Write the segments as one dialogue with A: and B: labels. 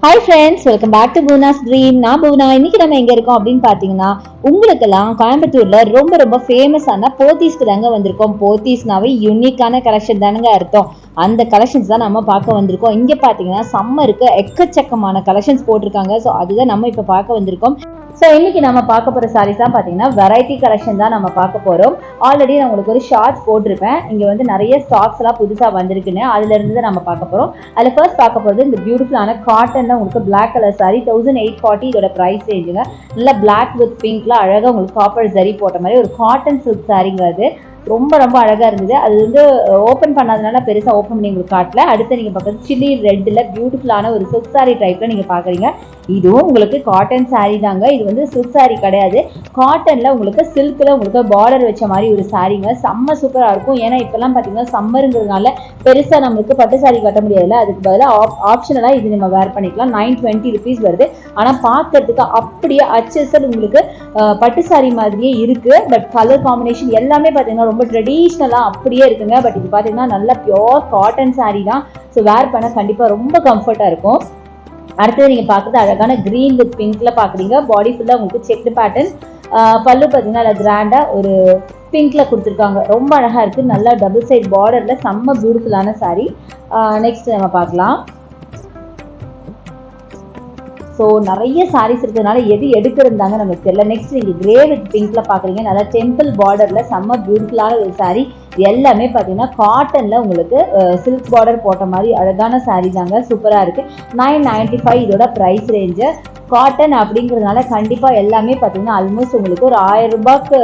A: Hi friends, welcome back to Poona's dream. நான் பூனா. இன்னைக்கு நம்ம எங்க இருக்கோம் அப்படின்னு பாத்தீங்கன்னா, உங்களுக்கெல்லாம் கோயம்புத்தூர்ல ரொம்ப ரொம்ப ஃபேமஸான போத்தீஸ்க்கு தாங்க வந்திருக்கோம். போத்தீஸ்னாவே யூனிக்கான கலெக்ஷன் தானுங்க அர்த்தம். அந்த கலெக்ஷன்ஸ் தான் நம்ம பார்க்க வந்திருக்கோம். இங்க பாத்தீங்கன்னா சம்மருக்கு எக்கச்சக்கமான கலெக்ஷன்ஸ் போட்டிருக்காங்க. ஸோ அதுதான் நம்ம இப்ப பார்க்க வந்திருக்கோம். ஸோ இன்னைக்கு நம்ம பார்க்க போற சாரீஸ் தான் பாத்தீங்கன்னா வெரைட்டி கலெக்ஷன் தான் நம்ம பார்க்க போறோம். ஆல்ரெடி நான் உங்களுக்கு ஒரு ஷார்ட்ஸ் போட்டிருப்பேன். இங்க வந்து நிறைய ஸ்டாக்ஸ் எல்லாம் புதுசா வந்திருக்குன்னு, அதுல இருந்து தான் நம்ம பார்க்க போறோம். அதுல ஃபர்ஸ்ட் பார்க்க போறது இந்த பியூட்டிஃபுல்லான காட்டன்ல உங்களுக்கு பிளாக் கலர் சாரி 1840. இதோட பிரைஸ் ரேஞ்சுங்க. நல்லா பிளாக் வித் பிங்க்ல அழகா உங்களுக்கு காப்பர் ஜரி போட்ட மாதிரி ஒரு காட்டன் சில்க் சாரிங்க. அது ரொம்ப ரொம்ப அழகா இருந்தது. அது வந்து ஓப்பன் பண்ணாதனால பெருசா ஓப்பன் பண்ணி உங்களுக்கு காட்டல. அடுத்து நீங்க பார்க்குறது சில்லி ரெட்ல பியூட்டிஃபுல்லான ஒரு சில்க் சாரி டைப்ல நீங்க பாக்குறீங்க. இதுவும் உங்களுக்கு காட்டன் சாரி தாங்க. இது வந்து சில்க் சாரி கிடையாது. காட்டன்ல உங்களுக்கு சில்க்ல உங்களுக்கு பார்டர் வச்ச மாதிரி ஒரு சாரிங்க. செம்ம சூப்பரா இருக்கும். ஏன்னா இப்பெல்லாம் பாத்தீங்கன்னா சம்மருங்கிறதுனால பெருசா நம்மளுக்கு பட்டு சாரி கட்ட முடியாதுல்ல. அதுக்கு பதிலாக ஆப்ஷனலா இது நம்ம வேர் பண்ணிக்கலாம். 920 rupees வருது. ஆனா பாக்குறதுக்கு அப்படியே HSL உங்களுக்கு பட்டு சாரி மாதிரியே இருக்கு. பட் கலர் காம்பினேஷன் எல்லாமே பாத்தீங்கன்னா ரொம்ப ட்ரெடிஷ்னலா அப்படியே இருக்குங்க. பட் இது பாத்தீங்கன்னா நல்ல பியோர் காட்டன் சாரி தான். ஸோ வேர் பண்ண கண்டிப்பா ரொம்ப கம்ஃபர்ட்டா இருக்கும். அடுத்தது நீங்க பாக்குறது அழகான கிரீன் வித் பிங்க்ல பாக்குறீங்க. பாடி ஃபுல்லா உங்களுக்கு செக்டு பேட்டர்ன். பல்லு பாத்தீங்கன்னா கிராண்டா ஒரு பிங்க்ல கொடுத்துருக்காங்க. ரொம்ப அழகா இருக்கு. நல்லா டபுள் சைட் பார்டர்ல செம்ம பியூட்டிஃபுல்லான சாரி. நெக்ஸ்ட் நம்ம பார்க்கலாம். ஸோ நிறைய சாரீஸ் இருக்கிறதுனால எது எடுக்கிறதாங்க நமக்கு தெரியல. நெக்ஸ்ட் நீங்க கிரே வித் பிங்க்ல பாக்குறீங்க. நல்லா டெம்பிள் பார்டர்ல செம்ம பியூட்டிஃபுல்லான ஒரு சாரி. எல்லாமே பாத்தீங்கன்னா காட்டன்ல உங்களுக்கு சில்க் பார்டர் போட்ட மாதிரி அழகான சாரி தாங்க. சூப்பரா இருக்கு. 995 இதோட பிரைஸ் ரேஞ்சு. காட்டன் அப்படிங்கிறதுனால கண்டிப்பா எல்லாமே பாத்தீங்கன்னா ஆல்மோஸ்ட் உங்களுக்கு ஒரு 1000 ரூபாய்க்கு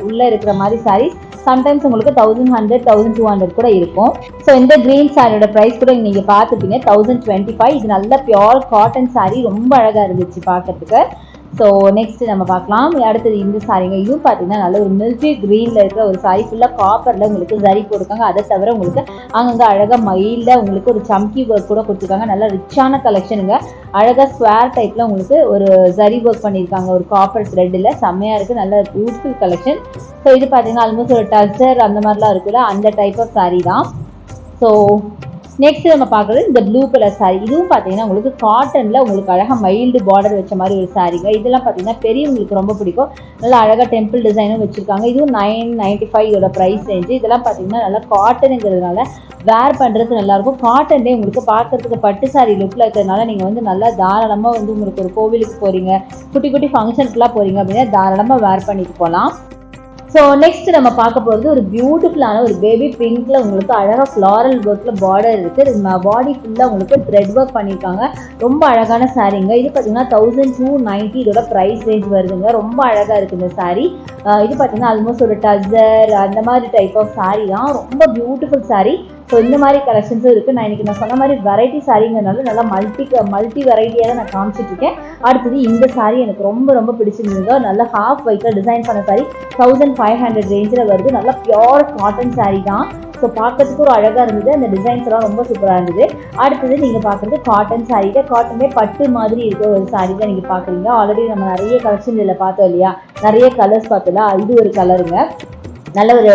A: உள்ள இருக்கிற மாதிரி சாரீஸ். சம்டைம்ஸ் உங்களுக்கு 1100 1200 கூட இருக்கும். ஸோ இந்த கிரீன் சாரியோட பிரைஸ் கூட நீங்க பார்த்துப்பீங்க 1025. இது நல்ல பியோர் காட்டன் சாரி. ரொம்ப அழகா இருந்துச்சு பார்க்கறதுக்கு. ஸோ நெக்ஸ்ட் நம்ம பார்க்கலாம். அடுத்தது இந்த சாரிங்க. இதுவும் பார்த்தீங்கன்னா நல்ல ஒரு மில்கி கிரீன்ல இருக்கிற ஒரு சாரி. ஃபுல்லாக காப்பர்ல உங்களுக்கு ஜரி போட்டிருக்காங்க. அதை தவிர உங்களுக்கு அங்கங்கே அழகாக மயிலில் உங்களுக்கு ஒரு சம்கி ஒர்க் கூட கொடுத்துருக்காங்க. நல்ல ரிச்சான கலெக்ஷனுங்க. அழகாக ஸ்கொயர் டைப்ல உங்களுக்கு ஒரு ஜரி ஒர்க் பண்ணியிருக்காங்க. ஒரு காப்பர் த்ரெட்டில் செம்மையாக இருக்குது. நல்ல பியூட்டிஃபுல் கலெக்ஷன். ஸோ இது பார்த்தீங்கன்னா ஆல்மோஸ்ட் ஒரு டசர் அந்த மாதிரிலாம் இருக்குல்ல, அந்த டைப் ஆஃப் சாரி தான். ஸோ நெக்ஸ்ட் நம்ம பார்க்குறது இந்த ப்ளூ கலர் சாரி. இதுவும் பார்த்தீங்கன்னா உங்களுக்கு காட்டன்ல உங்களுக்கு அழகாக மைல்டு பார்டர் வச்ச மாதிரி ஒரு சாரிங்க. இதெல்லாம் பார்த்தீங்கன்னா பெரியவங்களுக்கு ரொம்ப பிடிக்கும். நல்லா அழகாக டெம்பிள் டிசைனும் வச்சிருக்காங்க. இதுவும் 995 இதோட ப்ரைஸ் ரேஞ்சு. இதெல்லாம் பார்த்தீங்கன்னா நல்லா காட்டனுங்கிறதுனால வேர் பண்ணுறதுக்கு நல்லாயிருக்கும். காட்டன்லேயே உங்களுக்கு பார்க்கறதுக்கு பட்டு சாரி லுக்கில் இருக்கிறதுனால நீங்கள் வந்து நல்லா தாராளமாக வந்து உங்களுக்கு ஒரு கோவிலுக்கு போகிறீங்க, குட்டி குட்டி ஃபங்க்ஷனுக்குலாம் போகிறீங்க அப்படின்னா தாராளமாக வேர் பண்ணிட்டு போகலாம். ஸோ நெக்ஸ்ட் நம்ம பார்க்க போகிறது ஒரு பியூட்டிஃபுல்லான ஒரு பேபி பிங்க்ல உங்களுக்கு அழகாக ஃப்ளாரல் ஒர்க்ல பார்டர் இருக்குது. பாடி ஃபுல்லாக உங்களுக்கு த்ரெட் ஒர்க் பண்ணியிருக்காங்க. ரொம்ப அழகான சாரீங்க. இது பார்த்தீங்கன்னா 1290 இதோட ப்ரைஸ் ரேஞ்ச் வருதுங்க. ரொம்ப அழகாக இருக்குது இந்த சாரீ. இது பார்த்தீங்கன்னா ஆல்மோஸ்ட் ஒரு டசர் அந்த மாதிரி டைப் ஆஃப் சாரீ தான். ரொம்ப பியூட்டிஃபுல் சாரீ. ஸோ இந்த மாதிரி கலெக்ஷன்ஸும் இருக்குது. நான் இன்றைக்கி சொன்ன மாதிரி வெரைட்டி சாரீங்கிறதுனால நல்லா மல்டி வெரைட்டியாக தான் நான் காமிச்சிட்ருக்கேன். அடுத்தது இந்த சாரீ எனக்கு ரொம்ப ரொம்ப பிடிச்சிருந்தது. நல்லா ஹாஃப் ஒயிட்டில் டிசைன் பண்ண சாரீ 1500 ரேஞ்சில் வருது. நல்லா பியோர் காட்டன் சாரீ தான். ஸோ பார்க்கறதுக்கு ஒரு அழகாக இருந்தது. அந்த டிசைன்ஸ் எல்லாம் ரொம்ப சூப்பராக இருந்தது. அடுத்தது நீங்கள் பார்க்குறது காட்டன் சாரீ தான். காட்டனே பட்டு மாதிரி இருக்கிற ஒரு சாரீ தான் நீங்கள் பார்க்குறீங்க. ஆல்ரெடி நம்ம நிறைய கலெக்ஷன் இதில் பார்த்தோம் இல்லையா, நிறைய கலர்ஸ் பார்த்தோம்ல. இது ஒரு கலருங்க. நல்ல ஒரு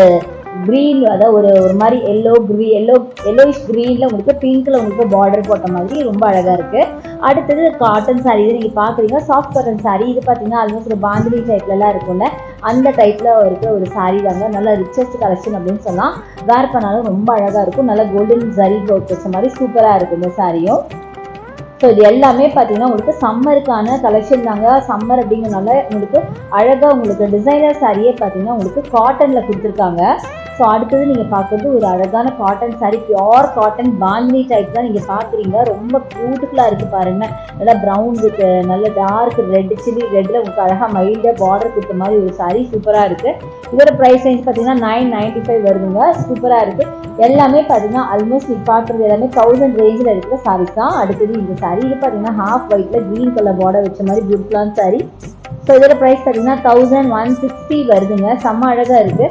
A: கிரீன், அதாவது ஒரு மாதிரி எல்லோயிஷ் கிரீன்ல உங்களுக்கு பிங்க்ல உங்களுக்கு பார்டர் போட்ட மாதிரி ரொம்ப அழகா இருக்கு. அடுத்தது காட்டன் சாரீ. இது நீங்க பாக்குறீங்க சாஃப்ட் காட்டன் சாரீ. இது பாத்தீங்கன்னா ஆல்மோஸ்ட் ஒரு பாந்தினி டைப்ல எல்லாம் இருக்கும்ல, அந்த டைப்ல இருக்கிற ஒரு சாரீ தாங்க. நல்ல ரிச்சஸ்ட் கலெக்ஷன் அப்படின்னு சொல்லலாம். வேர் பண்ணாலும் ரொம்ப அழகா இருக்கும். நல்ல கோல்டன் ஜரி ஒர்க் வச்ச மாதிரி சூப்பரா இருக்கு இந்த சாரியும். ஸோ இது எல்லாமே பார்த்தீங்கன்னா உங்களுக்கு சம்மருக்கான கலெக்ஷன் தாங்க. சம்மர் அப்படிங்கிறதுனால உங்களுக்கு அழகாக உங்களுக்கு டிசைனர் சாரியே பார்த்தீங்கன்னா உங்களுக்கு காட்டனில் கொடுத்துருக்காங்க. ஸோ அடுத்தது நீங்கள் பார்க்குறது ஒரு அழகான cotton sari. Pure cotton bandhani type தான் நீங்கள் பார்க்குறீங்க. ரொம்ப பியூட்டிஃபுல்லாக இருக்குது பாருங்கள். நல்லா ப்ரௌன் வித் நல்ல டார்க் ரெட் சில்லி ரெட்டில் உங்களுக்கு அழகாக மைல்டாக பார்டர் கொடுத்த மாதிரி ஒரு சாரீ சூப்பராக இருக்குது. இதோட ப்ரைஸ் ரேஞ்ச் பார்த்தீங்கன்னா 995 வருதுங்க. சூப்பராக இருக்குது. எல்லாமே பார்த்தீங்கன்னா ஆல்மோஸ்ட் நீங்கள் பார்க்குறது எல்லாமே 1000 ரேஞ்சில் இருக்கிற சாரீஸ் தான். அடுத்தது இந்த சாரீ. இது பார்த்தீங்கன்னா ஹாஃப் ஒயிட்டில் க்ரீன் கலர் பார்டர் வச்ச மாதிரி பியூட்டிஃபுல்லான சாரீ. ஸோ இதோட ப்ரைஸ் பார்த்தீங்கன்னா 1160 வருதுங்க. செம்ம அழகாக இருக்குது.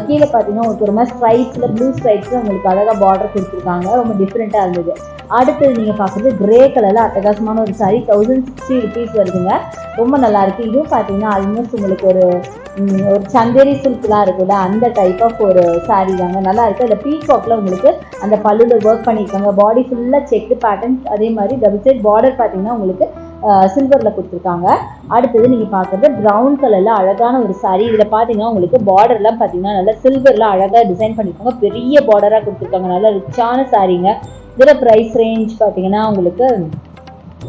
A: கீழே பார்த்தீங்கன்னா உங்களுக்கு ஒரு மாதிரி ஸ்ட்ரைப்ஸில் ப்ளூ ஸ்ட்ரைப்ஸில் உங்களுக்கு அழகாக பார்டர் கொடுத்துருக்காங்க. ரொம்ப டிஃப்ரெண்ட்டாக இருந்தது. அடுத்தது நீங்கள் பார்க்குறது கிரே கலரில் அட்டகாசமான ஒரு சாரீ 1060 ருபீஸ் வருதுங்க. ரொம்ப நல்லாயிருக்கு. இதுவும் பார்த்தீங்கன்னா ஆல்மோஸ்ட் உங்களுக்கு ஒரு சந்தேரி சில்க்லாம் இருக்குல்ல அந்த டைப் ஆஃப் ஒரு சாரீ தாங்க. நல்லா இருக்குது. அதில் பீகாக்ல உங்களுக்கு அந்த பல்லுவில் ஒர்க் பண்ணியிருக்காங்க. பாடி ஃபுல்லாக செக்கு பேட்டர்ன்ஸ், அதே மாதிரி டபுள் சைட் பார்டர் பார்த்தீங்கன்னா உங்களுக்கு சில்வரில் கொடுத்துருக்காங்க. அடுத்தது நீங்கள் பார்க்குறது ப்ரௌன் கலரில் அழகான ஒரு சாரீ. இதில் பார்த்தீங்கன்னா உங்களுக்கு பார்டர்லாம் பார்த்தீங்கன்னா நல்லா சில்வரில் அழகாக டிசைன் பண்ணியிருக்காங்க. பெரிய பார்டராக கொடுத்துருக்காங்க. நல்லா ரிச்சான சாரீங்க. இதோட ப்ரைஸ் ரேஞ்ச் பார்த்தீங்கன்னா உங்களுக்கு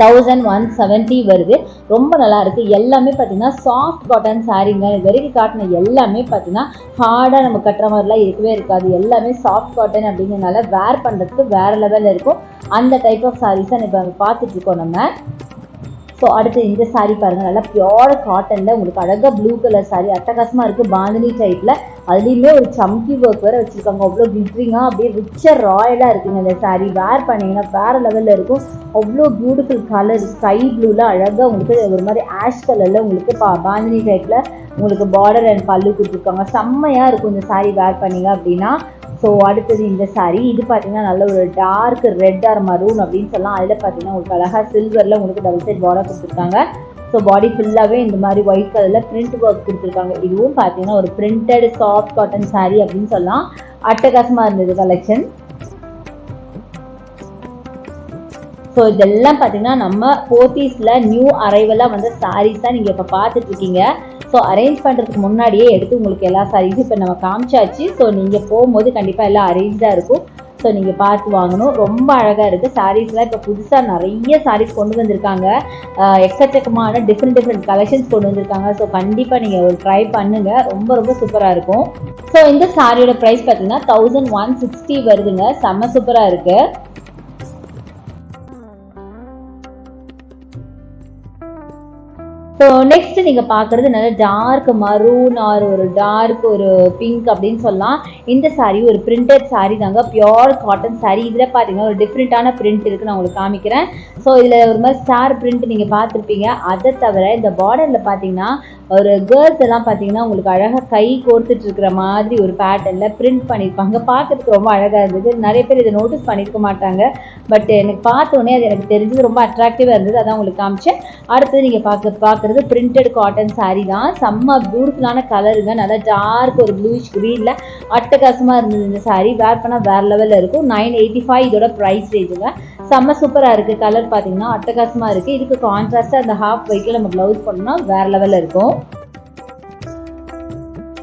A: 1170 வருது. ரொம்ப நல்லா இருக்கு. எல்லாமே பார்த்தீங்கன்னா சாஃப்ட் காட்டன் சாரீங்க. இது வரைக்கும் காட்டின எல்லாமே பார்த்தீங்கன்னா ஹார்டாக நம்ம கட்டுற மாதிரிலாம் இருக்கவே இருக்காது. எல்லாமே சாஃப்ட் காட்டன் அப்படிங்கிறதுனால வேர் பண்ணுறதுக்கு வேற லெவலில் இருக்கும். அந்த டைப் ஆஃப் சாரீஸ் தான் இப்போ பார்த்துட்டு இருக்கோம் நம்ம. ஸோ அடுத்து இந்த சாரீ பாருங்கள். நல்லா பியோர் காட்டனில் உங்களுக்கு அழகாக ப்ளூ கலர் சாரீ அட்டகாசமாக இருக்குது. பாந்தினி டைப்பில் அதுலேயுமே ஒரு சம்கி ஒர்க் வேறு வச்சுருக்காங்க. அவ்வளோ கிளிட்டரிங்காக அப்படியே ரிச்சர் ராயலாக இருக்குங்க இந்த சாரீ. வேர் பண்ணிங்கன்னா வேறு லெவலில் இருக்கும். அவ்வளோ பியூட்டிஃபுல் கலர் ஸ்கை ப்ளூவில் அழகாக உங்களுக்கு ஒரு மாதிரி ஆஷ் கலரில் உங்களுக்கு பாந்தினி டைப்பில் உங்களுக்கு பார்டர் அண்ட் பல்லு கொடுத்துருக்காங்க. செம்மையாக இருக்கும் இந்த சாரீ வேர் பண்ணிங்க அப்படின்னா. ஸோ அடுத்தது இந்த சாரீ. இது பார்த்தீங்கன்னா நல்ல ஒரு டார்க் ரெட் ஆர் மரூன் அப்படின்னு சொல்லலாம். அதில் பார்த்தீங்கன்னா உங்களுக்கு அழகாக சில்வரில் உங்களுக்கு டபுள் சைட் பார்டர் கொடுத்துருக்காங்க. ஸோ பாடி ஃபுல்லாகவே இந்த மாதிரி ஒயிட் கலரில் பிரிண்ட் ஒர்க் கொடுத்துருக்காங்க. இதுவும் பார்த்தீங்கன்னா ஒரு பிரிண்டட் சாஃப்ட் காட்டன் சாரீ அப்படின்னு சொல்லலாம். அட்டகாசமாக இருந்தது கலெக்ஷன். ஸோ இதெல்லாம் பார்த்தீங்கன்னா நம்ம போத்தீஸில் நியூ அரைவலாக வந்த சாரீஸ் தான் நீங்கள் இப்போ பார்த்துட்டு இருக்கீங்க. ஸோ அரேஞ்ச் பண்ணுறதுக்கு முன்னாடியே எடுத்து உங்களுக்கு எல்லா சாரீஸும் இப்போ நம்ம காமிச்சாச்சு. ஸோ நீங்கள் போகும்போது கண்டிப்பாக எல்லாம் அரேஞ்சாக இருக்கும். ஸோ நீங்கள் பார்த்து வாங்கணும். ரொம்ப அழகாக இருக்குது. சாரீஸ்லாம் இப்போ புதுசாக நிறைய சாரீஸ் கொண்டு வந்திருக்காங்க. எக்கச்சக்கமான டிஃப்ரெண்ட் கலெக்ஷன்ஸ் கொண்டு வந்திருக்காங்க. ஸோ கண்டிப்பாக நீங்கள் ஒரு ட்ரை பண்ணுங்கள். ரொம்ப ரொம்ப சூப்பராக இருக்கும். ஸோ இந்த சாரியோட ப்ரைஸ் பார்த்தீங்கன்னா 1160 வருதுங்க. செம்ம சூப்பராக இருக்குது. ஸோ நெக்ஸ்ட் நீங்கள் பார்க்குறது நல்ல டார்க் மரூன் ஆர் ஒரு டார்க் ஒரு பிங்க் அப்படின்னு சொல்லலாம். இந்த சாரீ ஒரு பிரிண்டட் சாரீ தாங்க. Pure cotton sari. இதில் பார்த்தீங்கன்னா ஒரு டிஃப்ரெண்ட்டான பிரிண்ட் இருக்குது. நான் உங்களுக்கு காமிக்கிறேன். ஸோ இதில் ஒரு மாதிரி ஸ்டார் பிரிண்ட் நீங்கள் பார்த்துருப்பீங்க. அதை தவிர இந்த பார்டரில் பார்த்தீங்கன்னா ஒரு கேர்ள்ஸ் எல்லாம் பார்த்தீங்கன்னா உங்களுக்கு அழகாக கை கோர்த்துட்டு இருக்கிற மாதிரி ஒரு பேட்டர்னில் பிரிண்ட் பண்ணியிருப்பாங்க. பார்க்கறதுக்கு ரொம்ப அழகாக இருந்தது. நிறைய பேர் இதை நோட்டீஸ் பண்ணியிருக்க மாட்டாங்க. பட் எனக்கு பார்த்தோன்னே அது எனக்கு தெரிஞ்சது ரொம்ப அட்ராக்டிவாக இருந்தது. அதான் உங்களுக்கு காமிச்சேன். அடுத்தது நீங்கள் பார்க்குறது பிரிண்டட் காட்டன் சாரீ தான். செம்ம பியூட்டிஃபுல்லான கலருங்க. நல்லா டார்க் ஒரு ப்ளூஷ் கிரீனில் அட்டகாசமாக இருந்தது இந்த சாரீ. வேர் பண்ணால் வேறு லெவலில் இருக்கும். 985 இதோட ப்ரைஸ் ரேஞ்சுங்க. செம்ம சூப்பராக இருக்குது. கலர் பார்த்தீங்கன்னா அட்டகாசமாக இருக்குது. இதுக்கு கான்ட்ராஸ்ட்டாக அந்த ஹாஃப் ஒயிட்டில் நம்ம ப்ளவுஸ் பண்ணோம்னா வேறு லெவலில் இருக்கும்.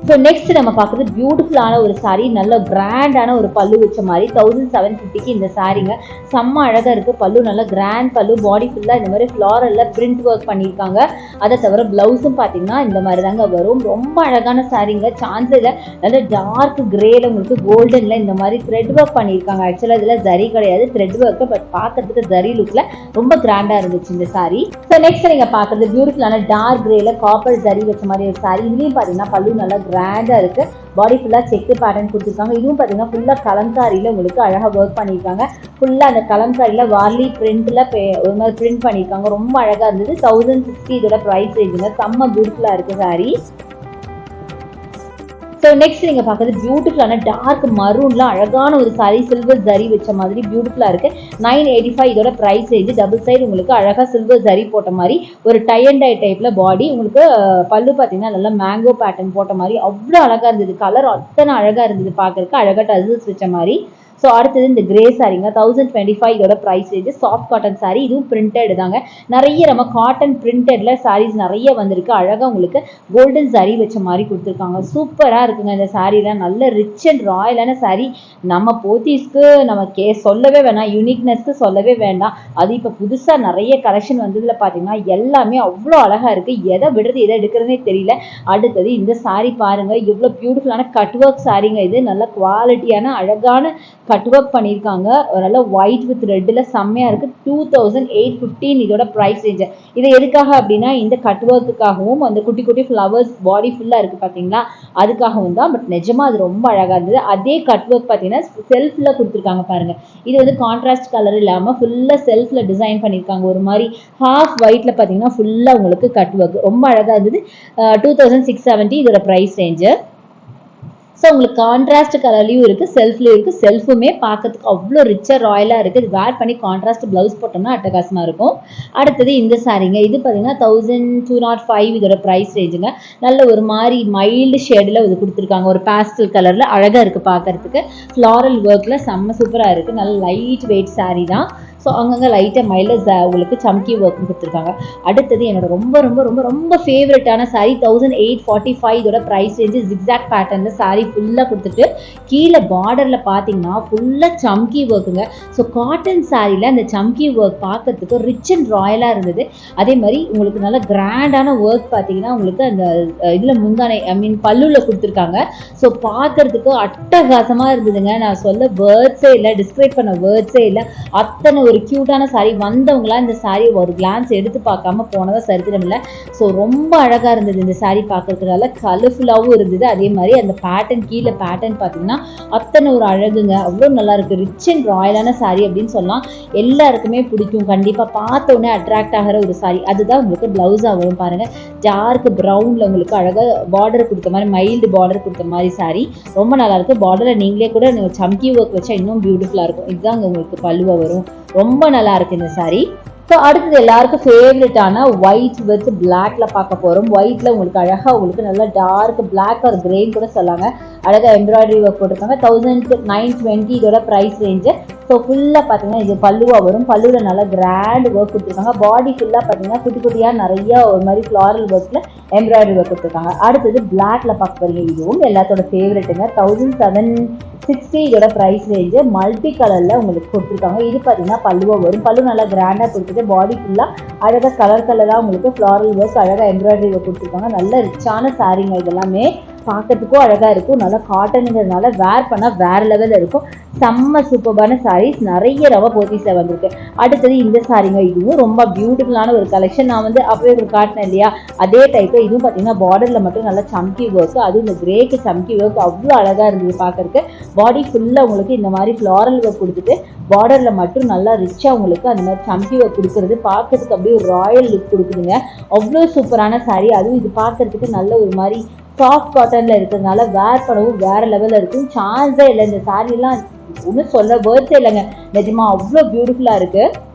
A: ஸோ நெக்ஸ்ட் நம்ம பார்க்குறது பியூட்டிஃபுல்லான ஒரு சாரீ. நல்ல கிராண்டான ஒரு பல்லு வச்ச மாதிரி 1750க்கு இந்த சாரீங்க. செம்ம அழகாக இருக்குது. பல்லு நல்ல கிராண்ட் பல்லு. பாடி ஃபுல்லாக இந்த மாதிரி ஃப்ளாரலில் பிரிண்ட் ஒர்க் பண்ணியிருக்காங்க. அதை தவிர ப்ளவுஸும் பார்த்தீங்கன்னா இந்த மாதிரி தாங்க வரும். ரொம்ப அழகான சாரீங்க. சான்ஸில் நல்ல டார்க் கிரேல உங்களுக்கு கோல்டனில் இந்த மாதிரி த்ரெட் ஒர்க் பண்ணியிருக்காங்க. ஆக்சுவலாக இதில் ஜரி கிடையாது, த்ரெட் ஒர்க்கு. பட் பார்க்கறதுக்கு ஜரி லுக்கில் ரொம்ப கிராண்டாக இருந்துச்சு இந்த சாரீ. ஸோ நெக்ஸ்ட் நீங்கள் பார்க்குறது பியூட்டிஃபுல்லான டார்க் கிரேல காப்பர் ஜரி வச்ச மாதிரி ஒரு சாரீ. இதுலேயும் பார்த்தீங்கன்னா பல்லு நல்லா கிராண்டாக இருக்குது. பாடி ஃபுல்லாக செக்கு பேட்டர்ன் கொடுத்துருக்காங்க. இதுவும் பார்த்தீங்கன்னா ஃபுல்லாக கலம்காரியில் உங்களுக்கு அழகாக ஒர்க் பண்ணியிருக்காங்க. ஃபுல்லாக அந்த கலம்காரியில் வார்லி பிரிண்டில் ஒரு மாதிரி பிரிண்ட் பண்ணியிருக்காங்க. ரொம்ப அழகாக இருந்தது. 1060 இதோட ப்ரைஸ் ரேஞ்சுங்க. செம்ம பியூட்டிஃபுல்லாக இருக்குது சாரீ. ஸோ நெக்ஸ்ட் நீங்கள் பார்க்குறது பியூட்டிஃபுல்லான டார்க் மரூனில் அழகான ஒரு சாரீ. சில்வர் ஜரி வச்ச மாதிரி பியூட்டிஃபுல்லாக இருக்குது. 985 இதோட ப்ரைஸ் ரேஞ்சு. டபுள் சைடு உங்களுக்கு அழகாக சில்வர் ஜரி போட்ட மாதிரி ஒரு டை அண்ட் டை டைப்பில் பாடி. உங்களுக்கு பல்லு பார்த்தீங்கன்னா நல்லா மேங்கோ பேட்டர்ன் போட்ட மாதிரி அவ்வளோ அழகாக இருந்தது. கலர் அத்தனை அழகாக இருந்தது பார்க்குறதுக்கு. அழகாக டசல்ஸ் வச்ச மாதிரி. ஸோ அடுத்தது இந்த கிரே சாரீங்க. 1025 இதோட price range. Soft cotton sari. இதுவும் பிரிண்டட் தாங்க. நிறைய நம்ம காட்டன் பிரிண்டட்ல சாரீஸ் நிறைய வந்திருக்கு. அழகாக உங்களுக்கு கோல்டன் சாரீ வச்ச மாதிரி கொடுத்துருக்காங்க. சூப்பராக இருக்குங்க இந்த சாரீலாம். நல்ல ரிச் அண்ட் ராயலான சாரீ. நம்ம போத்தீஸ்க்கு நம்ம சொல்லவே வேணாம். யூனிக்னஸ்க்கு சொல்லவே வேண்டாம். அது இப்போ புதுசாக நிறைய கலெக்ஷன் வந்ததில் பார்த்தீங்கன்னா எல்லாமே அவ்வளோ அழகாக இருக்குது. எதை விடுறது எதை எடுக்கிறதுனே தெரியல. அடுத்தது இந்த சாரீ பாருங்கள். இவ்வளோ பியூட்டிஃபுல்லான கட் ஒர்க் சாரீங்க. இது நல்ல குவாலிட்டியான அழகான கட் ஒர்க் பண்ணியிருக்காங்க. நல்ல ஒயிட் வித் ரெட்டில் செம்மையாக இருக்குது. 2815 இதோட ப்ரைஸ் ரேஞ்சு. இது எதுக்காக அப்படின்னா இந்த கட் ஒர்க்குக்காகவும் அந்த குட்டி குட்டி ஃப்ளவர்ஸ் பாடி ஃபுல்லாக இருக்குது பார்த்தீங்களா, அதுக்காகவும் தான். பட் நிஜமாக அது ரொம்ப அழகாக இருந்தது. அதே கட் ஒர்க் பார்த்தீங்கன்னா செல்ஃபில் கொடுத்துருக்காங்க பாருங்கள். இது வந்து கான்ட்ராஸ்ட் கலர் இல்லாமல் ஃபுல்லாக செல்ஃபில் டிசைன் பண்ணியிருக்காங்க. ஒரு மாதிரி ஹாஃப் ஒயிட்டில் பார்த்தீங்கன்னா ஃபுல்லாக உங்களுக்கு கட் ஒர்க் ரொம்ப அழகாக இருந்தது. 2670 இதோட ப்ரைஸ் ரேஞ்சு. ஸோ உங்களுக்கு கான்ட்ராஸ்ட் கலர்லையும் இருக்குது, செல்ஃப்லையும் இருக்குது. செல்ஃபுமே பார்க்கறதுக்கு அவ்வளோ ரிச்சாக ராயலாக இருக்குது. இது வேர் பண்ணி கான்ட்ராஸ்ட் ப்ளவுஸ் போட்டோம்னா அட்டகாசமாக இருக்கும். அடுத்தது இந்த சாரீங்க. இது பார்த்தீங்கன்னா 1205 இதோட ப்ரைஸ் ரேஞ்சுங்க. நல்ல ஒரு மாதிரி மைல்டு ஷேடில் இது கொடுத்துருக்காங்க. ஒரு பேஸ்டல் கலரில் அழகாக இருக்குது பார்க்கறதுக்கு. ஃப்ளாரல் ஒர்க்கில் செம்ம சூப்பராக இருக்குது. நல்ல லைட் வெயிட் சாரீ தான். ஸோ அங்கங்கே லைட்டாக மைல்டாக உங்களுக்கு சம்கி ஒர்க்கும் கொடுத்துருக்காங்க. அடுத்தது என்னோட ரொம்ப ரொம்ப ரொம்ப ரொம்ப ஃபேவரட்டான சாரீ 1845 இதோட ப்ரைஸ் ரேஞ்சு. ஜிக்ஸாக் பேட்டர்னில் சாரீ ஃபுல்லாக கொடுத்துட்டு கீழே பார்டரில் பார்த்தீங்கன்னா ஃபுல்லாக சம்கி ஒர்க்குங்க. ஸோ காட்டன் சாரியில் அந்த சம்கி ஒர்க் பார்க்கறதுக்கு ரிச் அண்ட் ராயலாக இருந்தது. அதே மாதிரி உங்களுக்கு நல்ல கிராண்டான ஒர்க் பார்த்தீங்கன்னா உங்களுக்கு அந்த இதில் முந்தானை பல்லுவில் கொடுத்துருக்காங்க. ஸோ பார்க்கறதுக்கு அட்டகாசமாக இருந்ததுங்க. நான் சொல்ல வேர்ட்ஸே இல்லை, டிஸ்கிரைப் பண்ண வேர்ட்ஸே இல்லை. அத்தனை ஒரு கியூட்டான சாரீ. வந்தவங்களாம் இந்த சாரியை ஒரு கிளான்ஸ் எடுத்து பார்க்காம போனதா சரித்திரம் இல்லை. ஸோ ரொம்ப அழகாக இருந்தது இந்த சாரீ பார்க்கறதுனால. கலர்ஃபுல்லாகவும் இருந்தது. அதே மாதிரி அந்த பேட்டர்ன் கீழே பேட்டர்ன் பார்த்தீங்கன்னா அத்தனை ஒரு அழகுங்க. அவ்வளோ நல்லா இருக்குது. ரிச் அண்ட் ராயலான சாரீ அப்படின்னு சொல்லலாம். எல்லாருக்குமே பிடிக்கும். கண்டிப்பாக பார்த்தோன்னே அட்ராக்ட் ஆகிற ஒரு சாரீ. அதுதான் உங்களுக்கு ப்ளவுஸாக வரும் பாருங்கள். டார்க் ப்ரௌனில் உங்களுக்கு அழகாக பார்டர் கொடுத்த மாதிரி, மைல்டு பார்டர் கொடுத்த மாதிரி சாரீ. ரொம்ப நல்லாயிருக்கு. பார்டரில் நீங்களே கூட சம்கி ஒர்க் வச்சா இன்னும் பியூட்டிஃபுல்லாக இருக்கும். இதுதான் உங்களுக்கு பல்லுவாக வரும். ரொம்ப நல்லா இருக்கு இந்த சாரீ. ஸோ அடுத்தது எல்லாருக்கும் ஃபேவரட்டான ஒயிட் வித் பிளாக்ல பார்க்க போகிறோம். ஒயிட்ல உங்களுக்கு அழகாக உங்களுக்கு நல்லா டார்க் பிளாக் ஒரு கிரேன் கூட சொல்லாங்க. அழகாக எம்ப்ராய்டரி ஒர்க் போட்டிருக்காங்க. 1920 இதோட ப்ரைஸ் ரேஞ்சு. ஸோ ஃபுல்லாக பார்த்தீங்கன்னா இது பல்லுவாக வரும். பல்லுவில் நல்லா கிராண்ட் ஒர்க் கொடுத்துருக்காங்க. பாடி ஃபுல்லாக பார்த்தீங்கன்னா குட்டி குட்டியாக நிறையா ஒரு மாதிரி ஃப்ளாரல் ஒர்க்கில் எம்ப்ராய்டரி ஒர்க் கொடுத்துருக்காங்க. அடுத்தது பிளாக்ல பார்க்க போகிறீங்க. இதுவும் எல்லாத்தோட ஃபேவரெட்டுங்க. 1760 இதோட ப்ரைஸ் ரேஞ்சு. மல்டி கலரில் உங்களுக்கு கொடுத்துருக்காங்க. இது பார்த்தீங்கன்னா பல்லுவாக வரும். பல்லு நல்லா கிராண்டாக கொடுத்துட்டு பாடி ஃபுல்லாக அழகாக கலராக உங்களுக்கு ஃப்ளாரல் ஒர்க் அழகாக எம்ப்ராய்டரி ஒர்க் கொடுத்துருக்காங்க. நல்ல ரிச்சான சாரீங்க. இதெல்லாமே பார்க்கறதுக்கும் அழகாக இருக்கும். நல்லா காட்டனுங்கிறதுனால வேர் பண்ணால் வேறு லெவலில் இருக்கும். செம்ம சூப்பரான சாரீஸ் நிறைய ரவ போத்தீஸில் வந்திருக்கு. அடுத்தது இந்த சாரீங்க. இதுவும் ரொம்ப பியூட்டிஃபுல்லான ஒரு கலெக்ஷன். நான் வந்து அப்பவே ஒரு காட்டினேன் இல்லையா, அதே டைப்பில் இதுவும் பார்த்தீங்கன்னா பார்டரில் மட்டும் நல்லா சம்கி ஒர்க். அதுவும் இந்த கிரேக்கு சம்கி ஒர்க் அவ்வளோ அழகாக இருந்தது பார்க்கறதுக்கு. பாடி ஃபுல்லாக உங்களுக்கு இந்த மாதிரி ஃப்ளாரல் ஒர்க் கொடுத்துட்டு பார்டரில் மட்டும் நல்லா ரிச்சாக உங்களுக்கு அந்த மாதிரி சம்கி ஒர்க் கொடுக்குறது பார்க்கறதுக்கு அப்படியே ஒரு ராயல் லுக் கொடுக்குதுங்க. அவ்வளோ சூப்பரான சாரீ. அதுவும் இது பார்க்கறதுக்கு நல்ல ஒரு மாதிரி சாஃப்ட் காட்டனில் இருக்கிறதுனால வேர் பண்ணவும் வேறு லெவலில் இருக்கும். சான்ஸே இல்லை. இந்த சாரீலாம் ஒன்றும் சொல்ல வேர்ட்ஸே இல்லைங்க. நிஜமாக அவ்வளோ பியூட்டிஃபுல்லாக இருக்குது.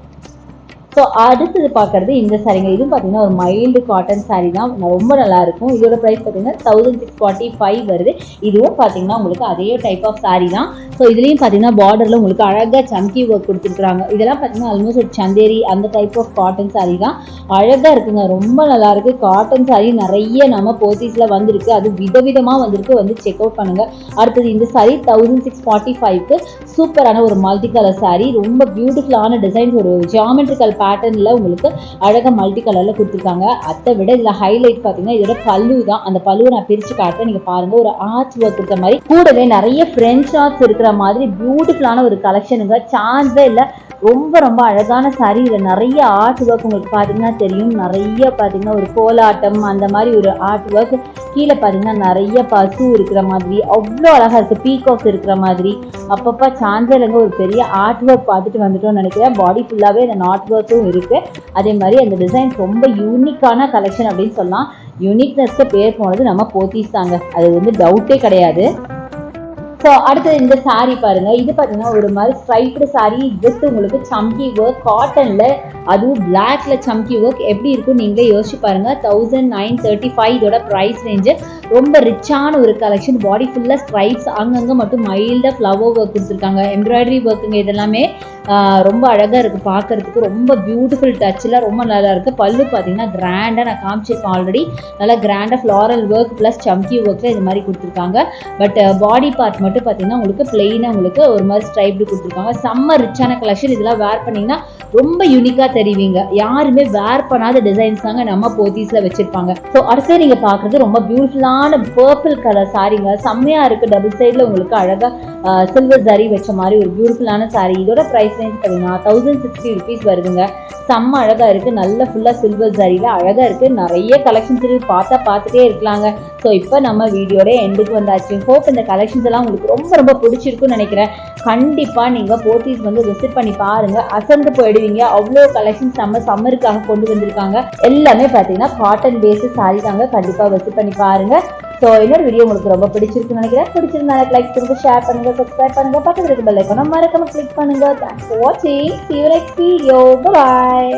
A: ஸோ அடுத்தது பார்க்குறது இந்த சாரீங்க. இதுவும் பார்த்தீங்கன்னா ஒரு மைல்டு காட்டன் சாரீ தான். ரொம்ப நல்லாயிருக்கும். இதோட ப்ரைஸ் பார்த்தீங்கன்னா 1645 வருது. இதுவும் பார்த்தீங்கன்னா உங்களுக்கு அதே டைப் ஆஃப் சாரீ தான். ஸோ இதுலேயும் பார்த்தீங்கன்னா பார்டரில் உங்களுக்கு அழகாக சம்கி ஒர்க் கொடுத்துருக்குறாங்க. இதெல்லாம் பார்த்தீங்கன்னா ஆல்மோஸ்ட் ஒரு சந்தேரி அந்த டைப் ஆஃப் காட்டன் சாரீ தான். அழகாக இருக்குங்க. ரொம்ப நல்லாயிருக்கு. காட்டன் சாரீ நிறைய நம்ம போத்தீஸில் வந்திருக்கு. அது விதவிதமாக வந்திருக்கு. வந்து செக் அவுட் பண்ணுங்கள். அடுத்தது இந்த சாரீ 1645க்கு சூப்பரான ஒரு மல்டி கலர் சாரீ. ரொம்ப பியூட்டிஃபுல்லான டிசைன்ஸ், ஒரு ஜியாமெட்ரிக்கல் பேட்டர்னில் உங்களுக்கு அழகாக மல்டி கலரில் கொடுத்துருக்காங்க. அதை விட இதில் ஹைலைட் பார்த்தீங்கன்னா இதோட பல்லு தான். அந்த பல்லுவை நான் பிரித்து காட்டுறேன். நீங்கள் பாருங்கள். ஒரு ஆர்ச் ஒர்க் இருக்கிற மாதிரி, கூடவே நிறைய ஃப்ரெஞ்ச் ஆர்ட்ஸ் இருக்கிற மாதிரி பியூட்டிஃபுல்லான ஒரு கலெக்ஷனுங்க. சான்ஸே இல்லை. ரொம்ப ரொம்ப அழகான சாரீ. இதில் நிறைய ஆர்ட் ஒர்க் உங்களுக்கு பார்த்தீங்கன்னா தெரியும். நிறைய பார்த்தீங்கன்னா ஒரு கோலாட்டம் அந்த மாதிரி ஒரு ஆர்ட் ஒர்க். கீழே பார்த்தீங்கன்னா நிறைய பசு இருக்கிற மாதிரி அவ்வளோ அழகாக இருக்குது. பீகாக்ஸ் இருக்கிற மாதிரி அப்பப்போ சான்ஸே இல்லைங்க. ஒரு பெரிய ஆர்ட் ஒர்க் பார்த்துட்டு வந்துட்டோம்னு நினைக்கிறேன். பாடி ஃபுல்லாகவே அந்த ஆர்ட் ஒர்க்கும் இருக்குது. அதே மாதிரி அந்த டிசைன்ஸ் ரொம்ப யூனிக்கான கலெக்ஷன் அப்படின்னு சொல்லலாம். யூனிக்னஸ்க்கு பேர் போனது நம்ம போத்தீஸ் தாங்க. அது வந்து டவுட்டே கிடையாது. ஸோ அடுத்தது இந்த சாரீ பாருங்கள். இது பார்த்தீங்கன்னா ஒரு மாதிரி ஸ்ட்ரைப்டு சாரீ வித் உங்களுக்கு சம்கி ஒர்க் காட்டனில், அதுவும் பிளாக்ல சம்கி ஒர்க் எப்படி இருக்கும் நீங்களே யோசிச்சு பாருங்கள். 1935 இதோட ப்ரைஸ் ரேஞ்சு. ரொம்ப ரிச்சான ஒரு கலெக்ஷன். பாடி ஃபுல்லாக ஸ்ட்ரைப்ஸ், அங்கங்கே மட்டும் மைல்டாக ஃப்ளவர் ஒர்க் கொடுத்துருக்காங்க. எம்ப்ராய்டரி ஒர்க்குங்க. இதெல்லாமே ரொம்ப அழகாக இருக்குது பார்க்குறதுக்கு, ரொம்ப பியூட்டிஃபுல் டச்சில் ரொம்ப நல்லா இருக்குது. பல்லு பார்த்தீங்கன்னா கிராண்டாக நான் காமிச்சிருக்கேன் ஆல்ரெடி, நல்லா கிராண்டாக ஃப்ளாரல் ஒர்க் ப்ளஸ் சம்கி ஒர்க்கில் இது மாதிரி கொடுத்துருக்காங்க. பட் பாடி பார்ட் மட்டும் பார்த்தீங்கன்னா உங்களுக்கு பிளெயினாக உங்களுக்கு ஒரு மாதிரி ஸ்ட்ரைப்டு கொடுத்துருக்காங்க. செம்ம ரிச்சான கலெக்ஷன். இதெல்லாம் வேர் பண்ணிங்கன்னா ரொம்ப யூனிக்காக தெரிவிங்க. யாருமே வேர் பண்ணாத டிசைன்ஸ் தாங்க நம்ம போத்தீஸில் வச்சுருப்பாங்க. ஸோ அடுத்து நீங்கள் பார்க்குறது ரொம்ப பியூட்டிஃபுல்லான பர்பிள் கலர் சாரீங்க. செம்மையாக இருக்குது. டபுள் சைடில் உங்களுக்கு அழகாக சில்வர் ஜரி வச்ச மாதிரி ஒரு பியூட்டிஃபுல்லான சாரீ. இதோட ப்ரைஸ் ரேஞ்ச் பார்த்தீங்கன்னா 1060 rupees வருதுங்க. செம்ம அழகாக இருக்குது. நல்ல ஃபுல்லாக சில்வர் ஜரியில் அழகாக இருக்குது. நிறைய கலெக்ஷன்ஸ் இருக்குது, பார்த்துட்டே இருக்கலாங்க. ஸோ இப்போ நம்ம வீடியோட எண்டுக்கு வந்தாச்சு. ஹோப் இந்த கலெக்ஷன்ஸ் எல்லாம் உங்களுக்கு ரொம்ப ரொம்ப பிடிச்சிருக்குன்னு நினைக்கிறேன். கண்டிப்பாக நீங்கள் போத்தீஸ் வந்து விசிட் பண்ணி பாருங்கள், அசந்து போயிடுவீங்க. அவ்வளோ கலெக்ஷன்ஸ் சம்மருக்காக கொண்டு வந்திருக்காங்க. எல்லாமே பார்த்தீங்கன்னா காட்டன் பேஸு சாரீ தாங்க. கண்டிப்பாக விசிட் பண்ணி பாருங்கள். ஸோ இன்னொரு வீடியோ உங்களுக்கு ரொம்ப பிடிச்சிருக்குன்னு நினைக்கிறேன். பிடிச்சிருந்தா லைக் பண்ணுங்க, ஷேர் பண்ணுங்க, சப்ஸ்கிரைப் பண்ணுங்க, பக்கத்துல இருக்க பெல் ஐகானை மறக்காம கிளிக் பண்ணுங்க. தேங்க்ஸ் ஃபார் வாட்சிங். See you next video. Bye bye.